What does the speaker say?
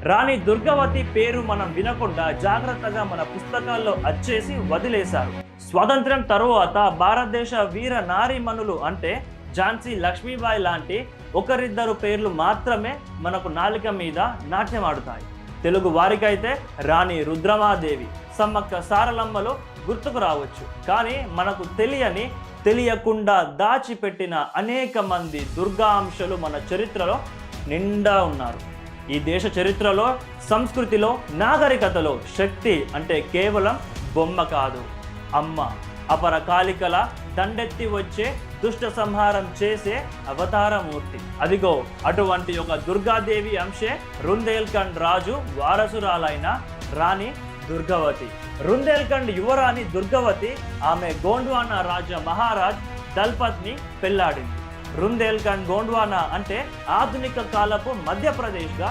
రాణి దుర్గవతి పేరు మనం వినకుండా జాగ్రత్తగా మన పుస్తకాల్లో అచ్చేసి వదిలేశారు. స్వాతంత్ర్యం తరువాత భారతదేశ వీర నారీమణులు అంటే ఝాన్సీ లక్ష్మీబాయి లాంటి ఒకరిద్దరు పేర్లు మాత్రమే మనకు నాలిక మీద నాట్యమాడుతాయి. తెలుగు వారికైతే రాణి రుద్రమాదేవి, సమ్మక్క సారలమ్మలు గుర్తుకు రావచ్చు. కానీ మనకు తెలియకుండా దాచిపెట్టిన అనేక మంది దుర్గా అంశాలు మన చరిత్రలో నిండా ఉన్నారు. ఈ దేశ చరిత్రలో, సంస్కృతిలో, నాగరికతలో శక్తి అంటే కేవలం బొమ్మ కాదు, అమ్మ. అపర కాలికల దండెత్తి వచ్చే దుష్ట సంహారం చేసే అవతారమూర్తి. అదిగో అటువంటి ఒక దుర్గాదేవి అంశే రుందేల్ఖండ్ రాజు వారసురాలైన రాణి దుర్గవతి. రుందేల్ఖండ్ యువరాణి దుర్గవతి ఆమె గోండ్వానా రాజా మహారాజ్ దల్పత్ని పెళ్లాడింది. రుందేల్ఖండ్ గోండ్వానా అంటే ఆధునిక కాలపు మధ్యప్రదేశ్గా